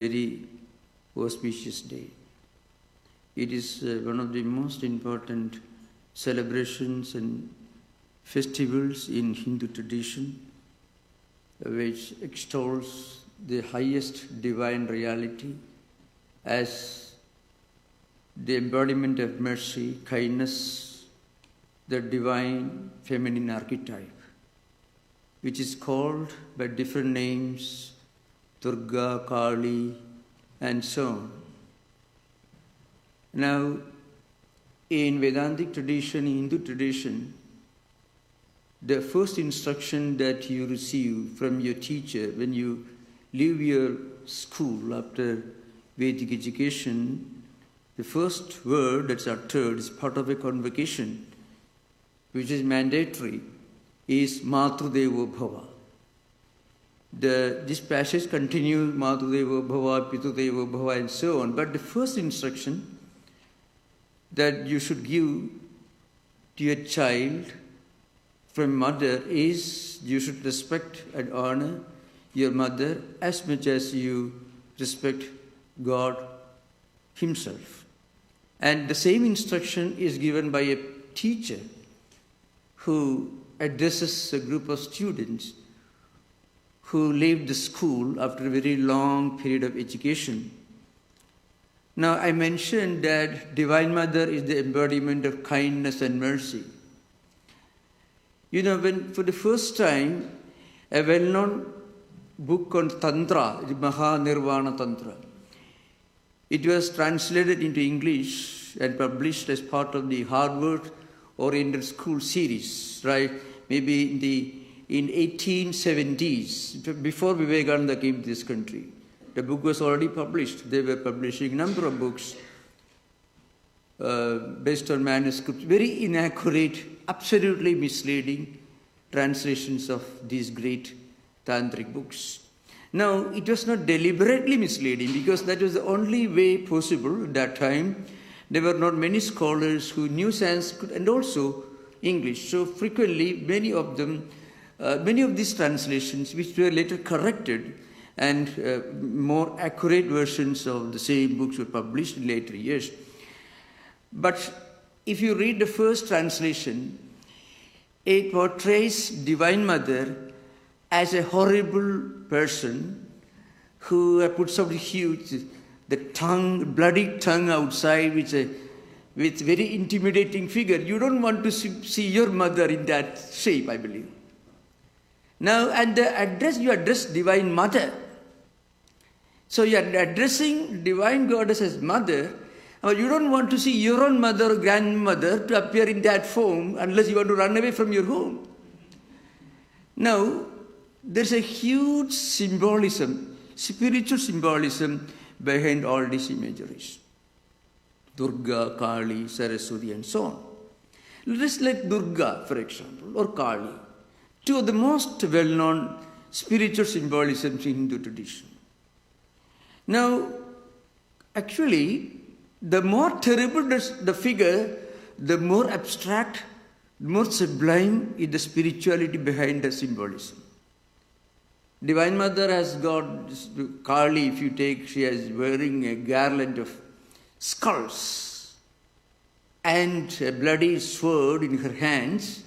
Very auspicious day. It is one of the most important celebrations and festivals in Hindu tradition, which extols the highest divine reality as the embodiment of mercy, kindness, the divine feminine archetype, which is called by different names, Durga, Kali, and so on. Now, in Vedantic tradition, in Hindu tradition, the first instruction that you receive from your teacher when you leave your school after Vedic education, the first word that's uttered is part of a convocation, which is mandatory, is Matrudevo Bhava. This passage continues Matrudevo Bhava, Pitudevo Bhava, and so on. But the first instruction that you should give to your child from mother is you should respect and honor your mother as much as you respect God Himself. And the same instruction is given by a teacher who addresses a group of students who leave the school after a very long period of education. Now, I mentioned that Divine Mother is the embodiment of kindness and mercy. You know, when for the first time, a well-known book on Tantra, the Mahanirvana Tantra, it was translated into English and published as part of the Harvard Oriental School series, right? Maybe in 1870s, before Vivekananda came to this country. The book was already published. They were publishing a number of books based on manuscripts, very inaccurate, absolutely misleading translations of these great tantric books. Now, it was not deliberately misleading because that was the only way possible at that time. There were not many scholars who knew Sanskrit and also English. So frequently, many of these translations, which were later corrected, and more accurate versions of the same books were published in later years. But if you read the first translation, it portrays Divine Mother as a horrible person who puts out the bloody tongue outside with very intimidating figure. You don't want to see your mother in that shape, I believe. Now, and you address Divine Mother. So you are addressing Divine Goddess as Mother. You don't want to see your own mother or grandmother to appear in that form unless you want to run away from your home. Now, there's a huge symbolism, spiritual symbolism behind all these imageries. Durga, Kali, Saraswati, and so on. Let's like Durga, for example, or Kali. Two of the most well-known spiritual symbolisms in Hindu tradition. Now, actually, the more terrible the figure, the more abstract, more sublime is the spirituality behind the symbolism. Divine Mother has got Kali, if you take, she is wearing a garland of skulls and a bloody sword in her hands,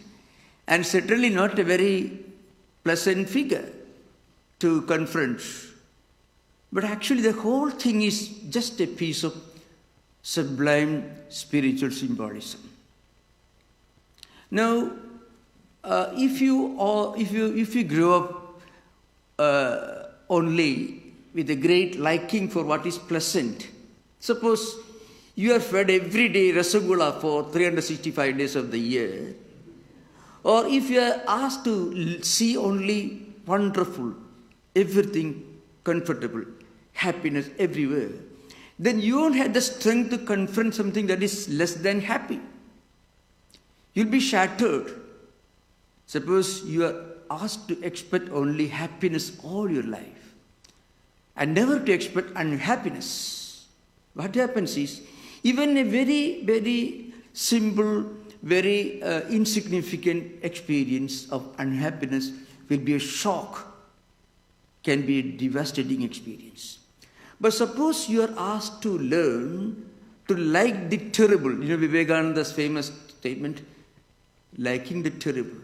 and certainly not a very pleasant figure to confront. But actually the whole thing is just a piece of sublime spiritual symbolism. Now, if you grow up only with a great liking for what is pleasant, suppose you are fed every day rasagula for 365 days of the year, or if you are asked to see only wonderful, everything comfortable, happiness everywhere, then you won't have the strength to confront something that is less than happy. You'll be shattered. Suppose you are asked to expect only happiness all your life and never to expect unhappiness. What happens is, even a very, very simple, very insignificant experience of unhappiness will be a shock, can be a devastating experience. But suppose you are asked to learn to like the terrible. Vivekananda's famous statement, liking the terrible,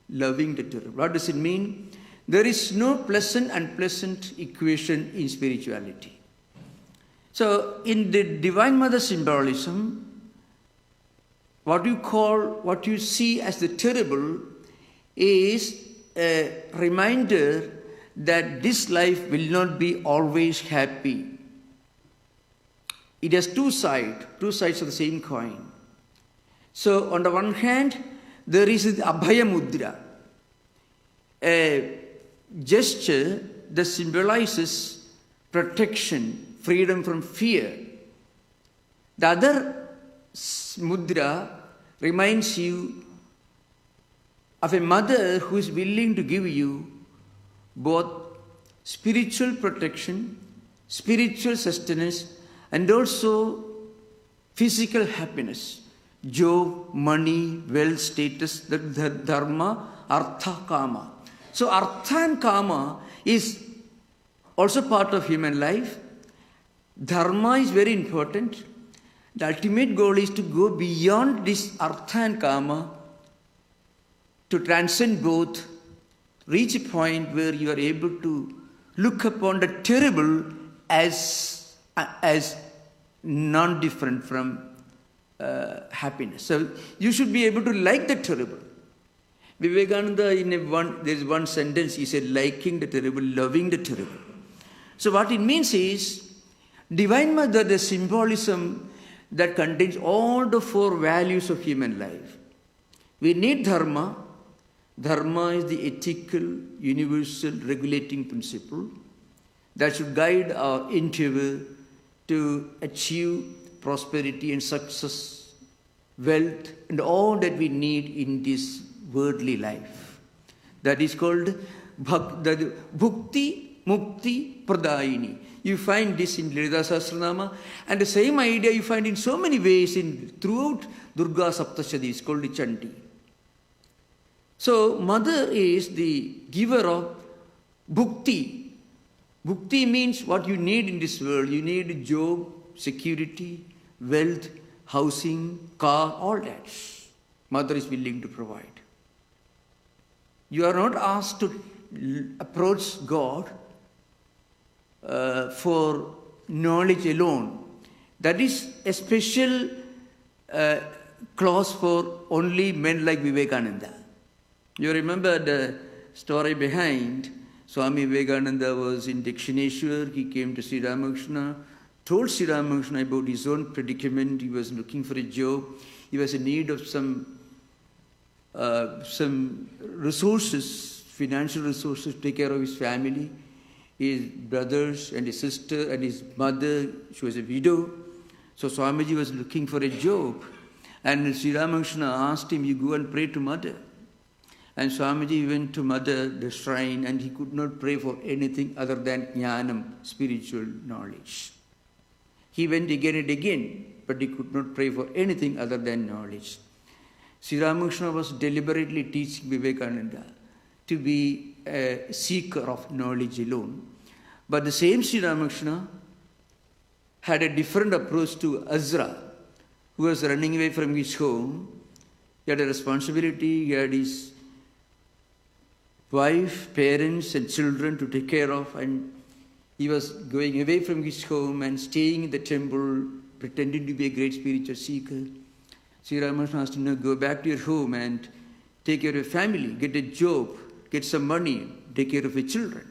loving the terrible. What does it mean? There is no pleasant unpleasant equation in spirituality. So in the Divine Mother symbolism, what you see as the terrible is a reminder that this life will not be always happy. It has two sides of the same coin. So on the one hand, there is the Abhaya Mudra, a gesture that symbolizes protection, freedom from fear. The other mudra reminds you of a mother who is willing to give you both spiritual protection, spiritual sustenance, and also physical happiness, job, money, wealth, status, the dharma, artha, kama. So artha and kama is also part of human life. Dharma is very important. The ultimate goal is to go beyond this artha and kama, to transcend both, reach a point where you are able to look upon the terrible as non-different from happiness. So you should be able to like the terrible. Vivekananda, there is one sentence, he said, liking the terrible, loving the terrible. So what it means is, Divine Mother, the symbolism that contains all the four values of human life. We need dharma. Dharma is the ethical, universal, regulating principle that should guide our endeavor to achieve prosperity and success, wealth, and all that we need in this worldly life. That is called Bhukti Mukti Pradayini. You find this in Lalita Sahasranama, and the same idea you find in so many ways throughout Durga Saptashadi. It's called the Chandi. So, Mother is the giver of Bhukti. Bhukti means what you need in this world. You need job, security, wealth, housing, car, all that. Mother is willing to provide. You are not asked to approach God for knowledge alone. That is a special clause for only men like Vivekananda. You remember the story behind Swami Vivekananda was in Dakshineshwar. He came to Sri Ramakrishna, told Sri Ramakrishna about his own predicament. He was looking for a job. He was in need of some resources, financial resources to take care of his family, his brothers and his sister and his mother. She was a widow. So Swamiji was looking for a job. And Sri Ramakrishna asked him, you go and pray to Mother. And Swamiji went to Mother, the shrine, and he could not pray for anything other than jnanam, spiritual knowledge. He went again and again, but he could not pray for anything other than knowledge. Sri Ramakrishna was deliberately teaching Vivekananda to be a seeker of knowledge alone. But the same Sri Ramakrishna had a different approach to Azra, who was running away from his home. He had a responsibility, he had his wife, parents and children to take care of, and he was going away from his home and staying in the temple, pretending to be a great spiritual seeker. Sri Ramakrishna asked him, go back to your home and take care of your family, get a job, get some money, take care of your children.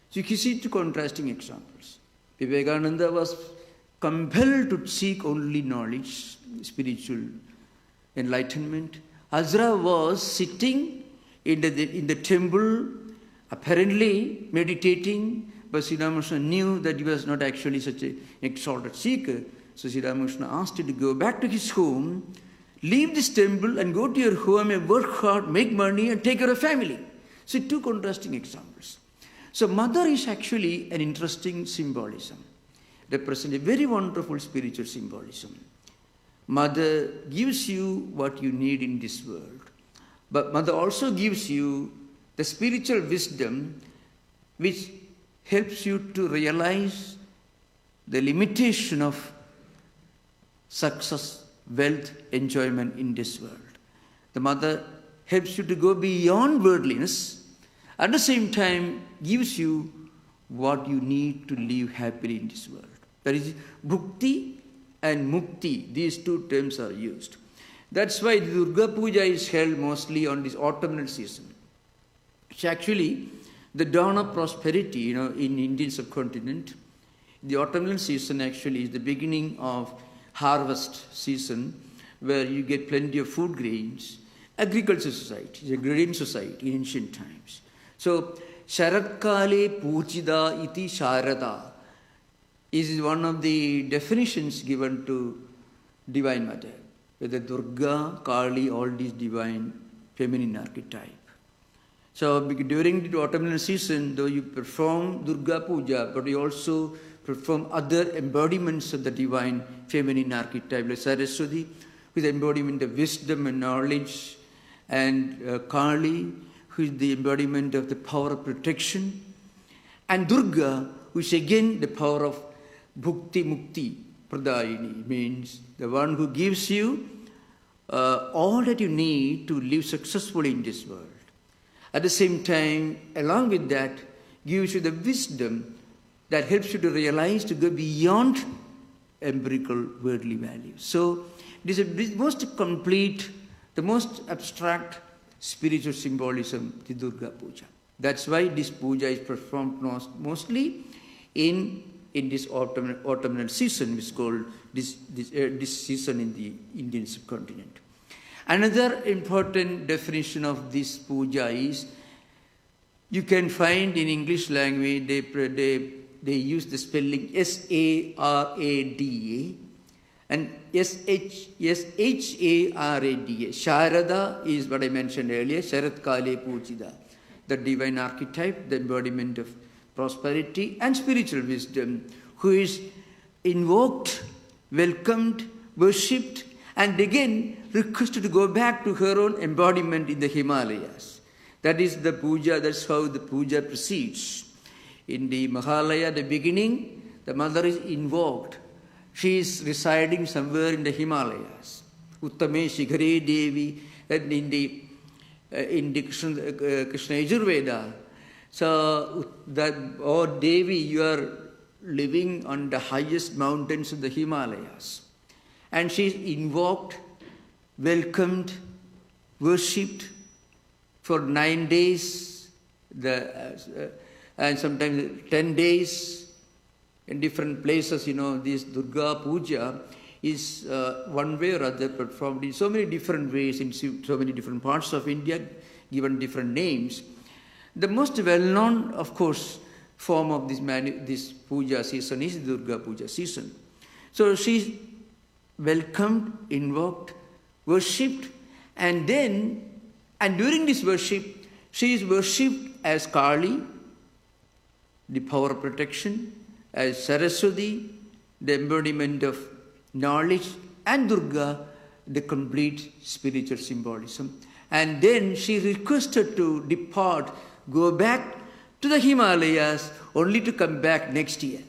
So you see two contrasting examples. Vivekananda was compelled to seek only knowledge, spiritual enlightenment. Azra was sitting in the temple, apparently meditating, but Sri Ramakrishna knew that he was not actually such an exalted seeker. So Sri Ramakrishna asked him to go back to his home, leave this temple and go to your home and work hard, make money and take care of family. So two contrasting examples. So Mother is actually an interesting symbolism, represents a very wonderful spiritual symbolism. Mother gives you what you need in this world. But Mother also gives you the spiritual wisdom which helps you to realize the limitation of success, wealth, enjoyment in this world. The mother helps you to go beyond worldliness, at the same time gives you what you need to live happily in this world. That is, bhukti and mukti, these two terms are used. That's why Durga Puja is held mostly on this autumnal season. It's actually the dawn of prosperity, in Indian subcontinent. The autumnal season actually is the beginning of harvest season, where you get plenty of food grains. Agriculture society, a grain society in ancient times. So, Sharatkale Pujida iti Sharada is one of the definitions given to Divine Mother, whether Durga, Kali, all these divine feminine archetype. So during the autumnal season, though you perform Durga Puja, but you also perform other embodiments of the divine feminine archetype, like Saraswati, with the embodiment of wisdom and knowledge, and Kali, who is the embodiment of the power of protection, and Durga, who is again the power of bhukti mukti pradayini, means the one who gives you all that you need to live successfully in this world. At the same time, along with that, gives you the wisdom that helps you to realize, to go beyond empirical worldly values. So it is the most complete, the most abstract spiritual symbolism, the Durga Puja. That's why this puja is performed mostly in this autumnal season, which is called this season in the Indian subcontinent. Another important definition of this puja is, you can find in English language, they use the spelling S-A-R-A-D-A and S-H-A-R-A-D-A. Sharada is what I mentioned earlier, Sharat Kale Pujida, the divine archetype, the embodiment of prosperity and spiritual wisdom, who is invoked, welcomed, worshipped, and again requested to go back to her own embodiment in the Himalayas. That is the puja, that's how the puja proceeds. In the Mahalaya, the beginning, the mother is invoked. She is residing somewhere in the Himalayas. Uttame Shikhare Devi, and in the Krishna Yajurveda. So, that, oh Devi, you are living on the highest mountains of the Himalayas. And she is invoked, welcomed, worshipped for 9 days, and sometimes 10 days in different places. This Durga Puja is one way or other performed in so many different ways in so many different parts of India, given different names. The most well-known, of course, form of this puja season is Durga Puja season. So she is welcomed, invoked, worshipped, and during this worship, she is worshipped as Kali, the power of protection, as Saraswati, the embodiment of knowledge, and Durga, the complete spiritual symbolism. And then she requested to depart, go back to the Himalayas, only to come back next year.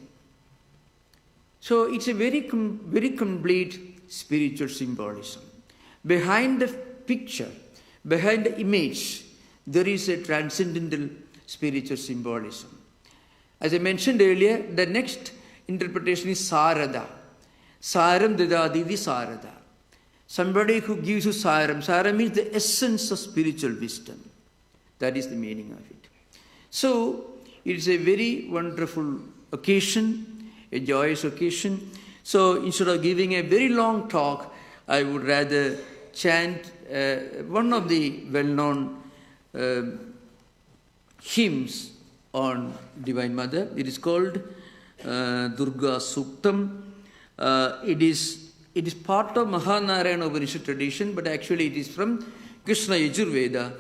So it's a very complete spiritual symbolism. Behind the picture, behind the image, there is a transcendental spiritual symbolism. As I mentioned earlier, the next interpretation is Sarada. Saram Dadadidi Sarada. Somebody who gives you Saram. Saram means the essence of spiritual wisdom. That is the meaning of it. So, it is a very wonderful occasion, a joyous occasion. So, instead of giving a very long talk, I would rather chant one of the well-known hymns on Divine Mother. It is called Durga Suktam. It is part of Mahanarayana Upanishad tradition, but actually it is from Krishna Yajurveda.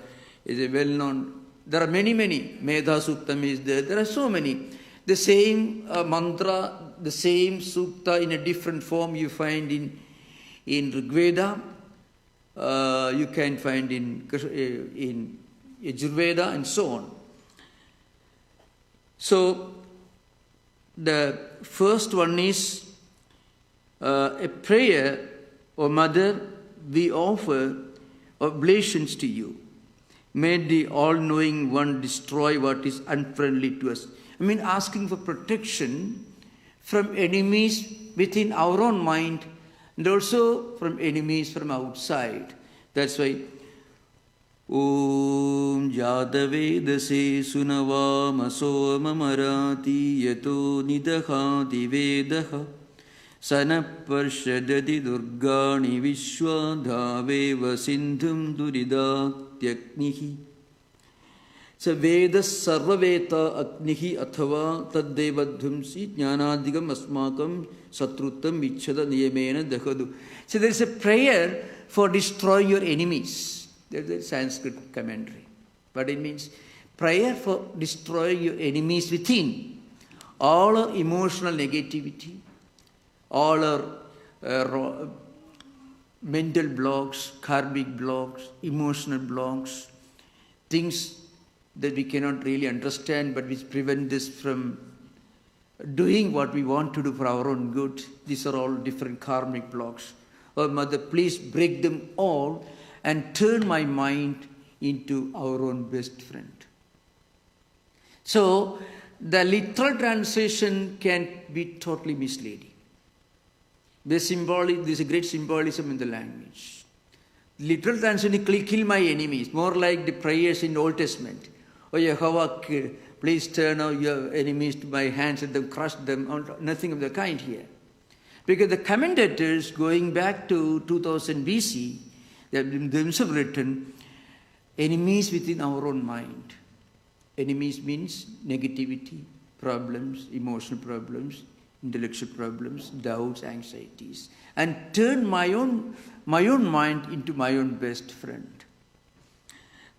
It is a well-known. There are many. Medha Suktam is there. There are so many. The same mantra, the same sukta in a different form you find in Rigveda. You can find in Yajurveda and so on. So, The first one is a prayer, O Mother, we offer oblations to you. May the all-knowing one destroy what is unfriendly to us. I mean, asking for protection from enemies within our own mind and also from enemies from outside. That's why Om Jadavedase Sunavama Mamarati Yato Nidahati Vedaha Sanaparshadati Durgani Vishwadhaveva Sindhum Duridatyaknihi. So Vedas Sarvaveta Aknihi Athava Taddevadhumsi Jnanadigam Asmakam Satrutam Vichada Niyamena Dahadu. So there is a prayer for destroying your enemies. There's a Sanskrit commentary. But it means prayer for destroying your enemies within. All our emotional negativity, all our mental blocks, karmic blocks, emotional blocks, things that we cannot really understand but which prevent us from doing what we want to do for our own good. These are all different karmic blocks. Oh Mother, please break them all and turn my mind into our own best friend. So, the literal translation can be totally misleading. There's a great symbolism in the language. Literal translation is kill my enemies, more like the prayers in the Old Testament. Oh Yehovah, please turn your enemies to my hands and then crush them. Nothing of the kind here. Because the commentators going back to 2000 BC, they have themselves written, enemies within our own mind. Enemies means negativity, problems, emotional problems, intellectual problems, doubts, anxieties. And turn my own mind into my own best friend.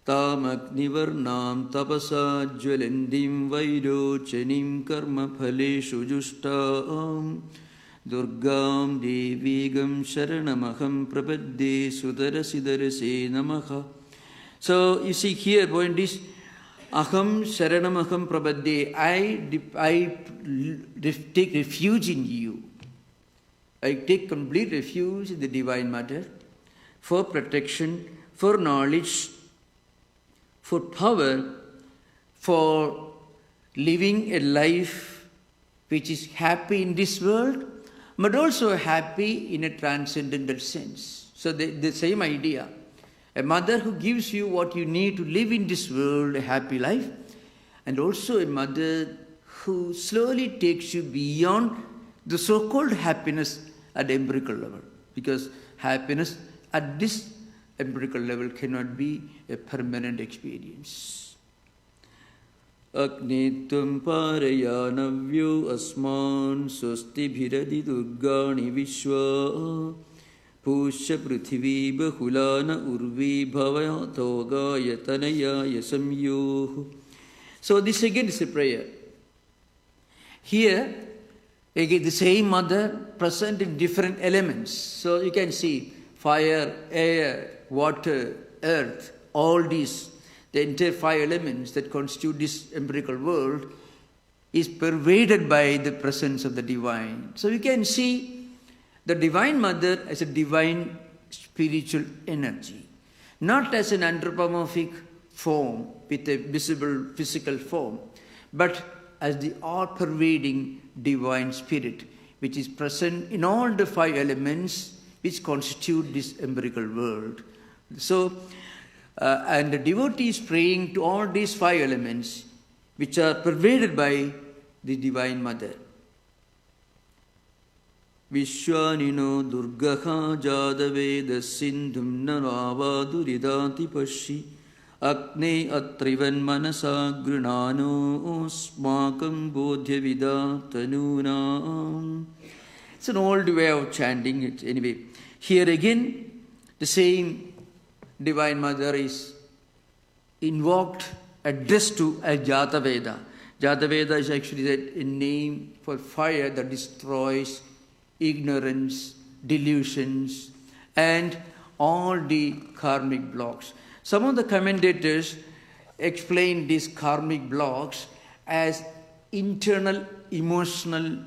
Tamak nivarnam tapasa jvalendim vairochanim karma phaleshu justam Durgam devigam sharanamaham prapadde sudarasidharase namaha. So you see here, point is, aham sharanamaham prapadde, I take refuge in you. I take complete refuge in the Divine Mother for protection, for knowledge, for power, for living a life which is happy in this world, but also happy in a transcendental sense. So the same idea. A mother who gives you what you need to live in this world, a happy life, and also a mother who slowly takes you beyond the so-called happiness at the empirical level. Because happiness at this empirical level cannot be a permanent experience. Agnitum parayanavyo asman swasti bhiradi durgani vishwa pusha prithvi bahulana urvi bhavayato gayatanaya yasamyoh. So this again is a prayer. Here, again the same mother present in different elements. So you can see fire, air, water, earth, all these, the entire 5 elements that constitute this empirical world is pervaded by the presence of the divine. So we can see the Divine Mother as a divine spiritual energy, not as an anthropomorphic form with a visible physical form, but as the all-pervading divine spirit which is present in all the 5 elements which constitute this empirical world. So, and the devotee is praying to all these 5 elements which are pervaded by the Divine Mother. Vishwanino Durgaha Jadaveda Sindhum Naravaduridanti Pashi Akne Atrivan Manasa Grunano Smakam Bodhya Vida Tanuna. It's an old way of chanting it. Anyway, here again, the same Divine Mother is invoked, addressed to as Jataveda. Jataveda is actually a name for fire that destroys ignorance, delusions, and all the karmic blocks. Some of the commentators explain these karmic blocks as internal emotional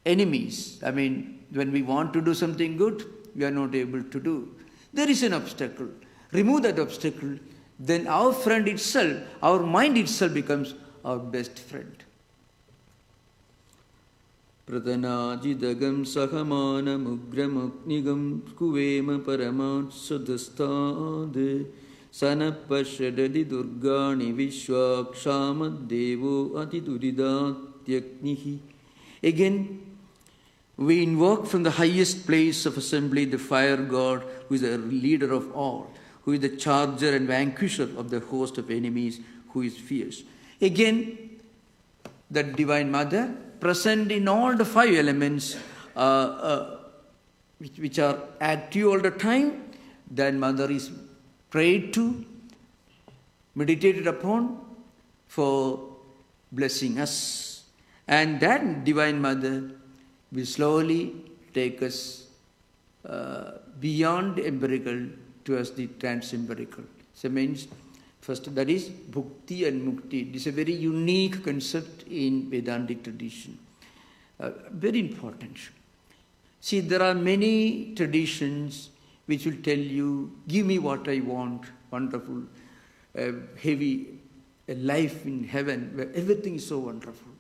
enemies. I mean, when we want to do something good, we are not able to do. There is an obstacle. Remove that obstacle, then our friend itself, our mind itself becomes our best friend. Pradanajidagam sahamana mugramugnigam kuvema paramat sudhastad sanapashadadi durgani vishwakshama devo atiduridatyaknihi. Again, we invoke from the highest place of assembly the fire god, who is the leader of all, who is the charger and vanquisher of the host of enemies, who is fierce. Again, the Divine Mother, present in all the 5 elements, which are active all the time. That Mother is prayed to, meditated upon for blessing us. And that Divine Mother will slowly take us beyond empirical towards the transempirical. So means, first, that is bhukti and mukti. It is a very unique concept in Vedantic tradition. Very important. See, there are many traditions which will tell you, give me what I want, wonderful, heavy, a life in heaven where everything is so wonderful.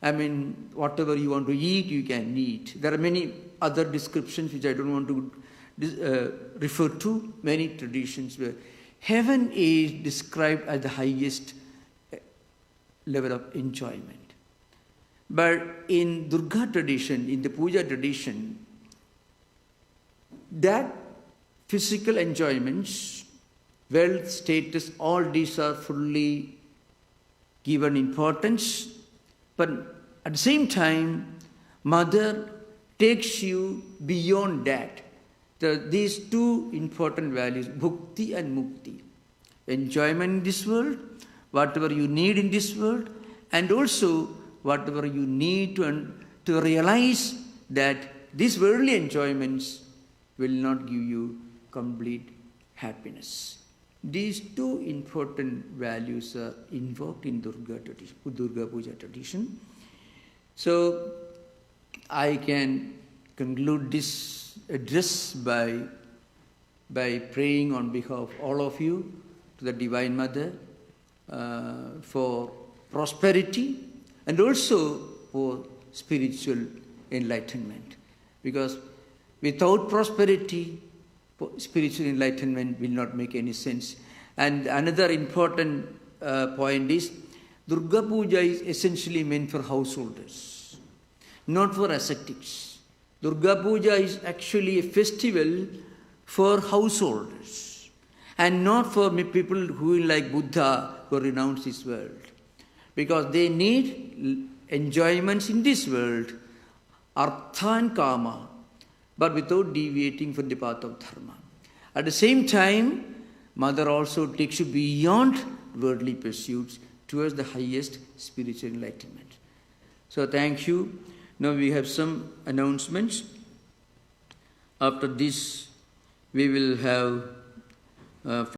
I mean, whatever you want to eat, you can eat. There are many other descriptions which I don't want to refer to, many traditions where heaven is described as the highest level of enjoyment. But in Durga tradition, in the Puja tradition, that physical enjoyments, wealth, status, all these are fully given importance. But at the same time, Mother takes you beyond that. These 2 important values, bhukti and mukti. Enjoyment in this world, whatever you need in this world, and also whatever you need to realize that these worldly enjoyments will not give you complete happiness. These 2 important values are invoked in Durga Puja tradition. So I can conclude this address by praying on behalf of all of you to the Divine Mother for prosperity and also for spiritual enlightenment. Because without prosperity, spiritual enlightenment will not make any sense. And another important point is, Durga Puja is essentially meant for householders, not for ascetics. Durga Puja is actually a festival for householders and not for people who, like Buddha, who renounce this world. Because they need enjoyments in this world, artha and kama, but without deviating from the path of dharma. At the same time, Mother also takes you beyond worldly pursuits towards the highest spiritual enlightenment. So thank you. Now we have some announcements. After this, we will have